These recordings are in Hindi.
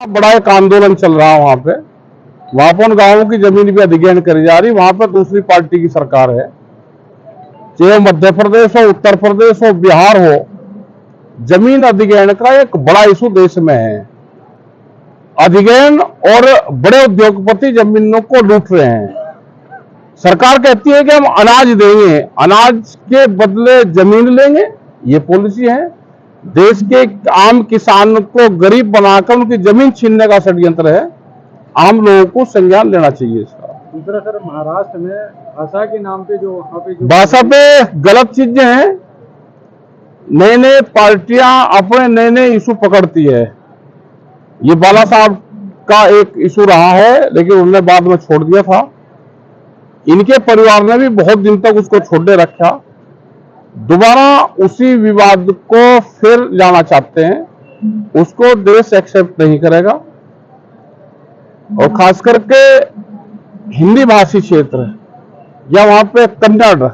बड़ा एक आंदोलन चल रहा है वहां पर उन गांवों की जमीन भी अधिग्रहण करी जा रही। वहां पर दूसरी पार्टी की सरकार है, चाहे मध्य प्रदेश हो, उत्तर प्रदेश हो, बिहार हो, जमीन अधिग्रहण का एक बड़ा इशू देश में है। अधिग्रहण और बड़े उद्योगपति जमीनों को लूट रहे हैं। सरकार कहती है कि हम अनाज देंगे, अनाज के बदले जमीन लेंगे, ये पॉलिसी है। देश के आम किसान को गरीब बनाकर उनकी जमीन छीनने का षड्यंत्र है। आम लोगों को संज्ञान लेना चाहिए इसका। दूसरा सर, महाराष्ट्र में भाषा के नाम पे जो भाषा पे गलत चीजें हैं। नए नए पार्टियां अपने नए नए इशू पकड़ती है। ये बाला साहब का एक इशू रहा है, लेकिन उन्होंने बाद में छोड़ दिया था। इनके परिवार ने भी बहुत दिन तक उसको छोड़े रखा। दोबारा उसी विवाद को फिर लाना चाहते हैं, उसको देश एक्सेप्ट नहीं करेगा। और खास करके हिंदी भाषी क्षेत्र या वहां पे कन्नड़,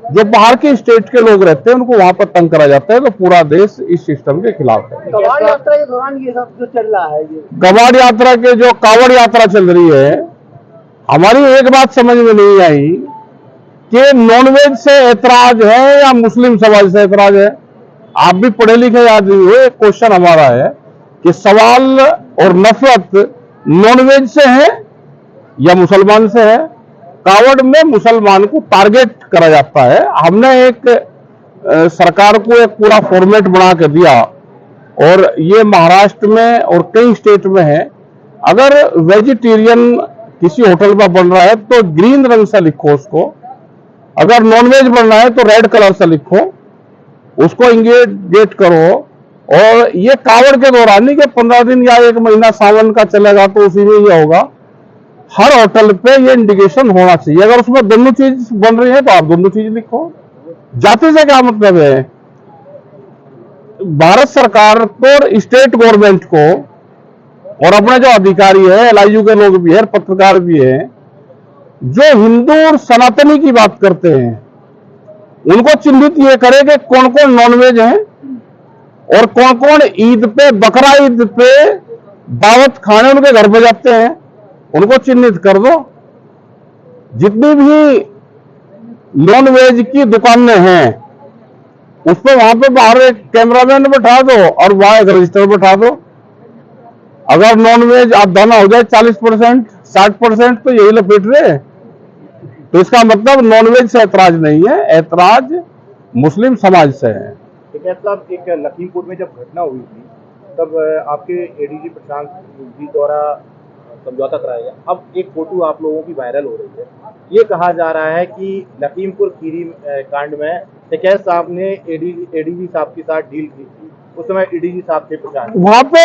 जो बाहर के स्टेट के लोग रहते हैं, उनको वहां पर तंग करा जाता है। तो पूरा देश इस सिस्टम के खिलाफ है। कवाड़ यात्रा के दौरान ये सब जो चल रहा है, ये कवाड़ यात्रा के जो कावड़ यात्रा चल रही है, हमारी एक बात समझ में नहीं आई कि नॉनवेज से ऐतराज है या मुस्लिम समाज से ऐतराज है। आप भी पढ़े लिखे आदमी हो, एक क्वेश्चन हमारा है कि सवाल और नफरत नॉनवेज से है या मुसलमान से है। कावड़ में मुसलमान को टारगेट करा जाता है। हमने एक सरकार को एक पूरा फॉर्मेट बना के दिया, और ये महाराष्ट्र में और कई स्टेट में है। अगर वेजिटेरियन किसी होटल में बन रहा है तो ग्रीन रंग से लिखो उसको, अगर नॉनवेज बन रहा है तो रेड कलर से लिखो, उसको इंगेज करो। और ये कावड़ के दौरान नहीं कि 15 दिन या 1 महीना सावन का चलेगा तो उसी में ये होगा। हर होटल पे ये इंडिकेशन होना चाहिए। अगर उसमें दोनों चीज बन रही है तो आप दोनों चीज लिखो। जाति से क्या मतलब है? भारत सरकार को, स्टेट गवर्नमेंट को, और अपने जो अधिकारी है, एलआईयू के लोग भी है, पत्रकार भी है, जो हिंदू और सनातनी की बात करते हैं, उनको चिन्हित ये करे कि कौन कौन नॉनवेज है और कौन कौन ईद पे, बकरा ईद पे दावत खाने उनके घर पे जाते हैं, उनको चिन्हित कर दो। जितनी भी नॉनवेज की दुकानें हैं उस पर वहां पे बाहर एक कैमरामैन बैठा दो और वहां एक रजिस्टर बैठा दो। अगर नॉनवेज धन हो जाए 40%, 60%, तो यही लपेट रहे। तो इसका मतलब नॉनवेज से ऐतराज नहीं है, ऐतराज मुस्लिम समाज से है। साहब, एक लखीमपुर में जब घटना हुई थी तब आपके एडीजी प्रशांत जी द्वारा समझौता कराया गया। अब एक फोटो आप लोगों की वायरल हो रही है। ये कहा जा रहा है कि लखीमपुर खीरी कांड में टिकैत साहब ने एडीजी साहब के साथ डील की थी। उस समय एडीजी साहब थे प्रशांत, वहां पे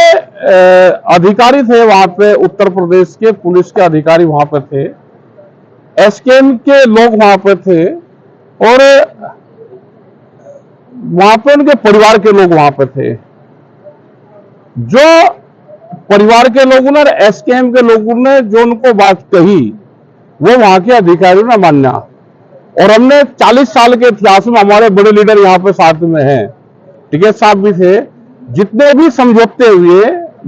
अधिकारी थे, वहां पे उत्तर प्रदेश के पुलिस के अधिकारी वहां पे थे, एसकेएम के लोग वहां पे थे, और वहां पे उनके परिवार के लोग वहां पे थे। जो परिवार के लोगों ने, एसकेएम के लोगों ने जो उनको बात कही, वो वहां के अधिकारियों ने माना। और हमने 40 साल के इतिहास में हमारे बड़े लीडर यहाँ पे साथ में हैं, टिकैत साहब भी थे। जितने भी समझौते हुए,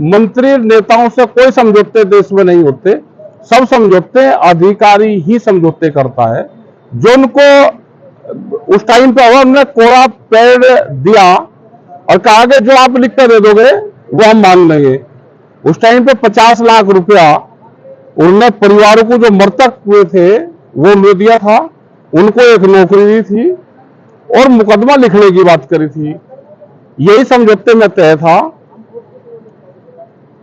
मंत्री नेताओं से कोई समझौते देश में नहीं होते, सब समझौते अधिकारी ही समझौते करता है। जो उनको उस टाइम पे हुआ, हमने कोरा पेड़ दिया और कहा कि जो आप लिख कर दे दोगे वो हम मान लेंगे। उस टाइम पे 50 लाख रुपया उन्होंने परिवारों को, जो मृतक हुए थे, वो दिया था। उनको एक नौकरी दी थी और मुकदमा लिखने की बात करी थी। यही समझौते में तय था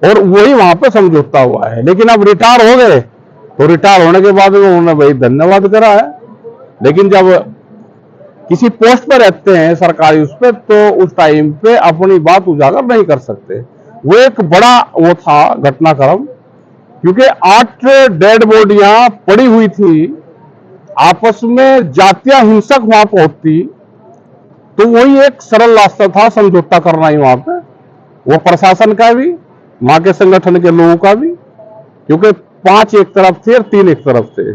और वही वहां पे समझौता हुआ है। लेकिन अब रिटायर हो गए, तो रिटायर होने के बाद उन्होंने भाई धन्यवाद करा है। लेकिन जब किसी पोस्ट पर रहते हैं सरकारी, उस पर, तो उस टाइम पे अपनी बात उजागर नहीं कर सकते। वो एक बड़ा वो था घटनाक्रम, क्योंकि 8 डेड बॉडियां पड़ी हुई थी। आपस में जातीय हिंसक वहां पहुंचती, तो वही एक सरल रास्ता था समझौता करना ही वहां पे, वो प्रशासन का भी, वहां के संगठन के लोगों का भी, क्योंकि 5 एक तरफ थे और 3 एक तरफ थे।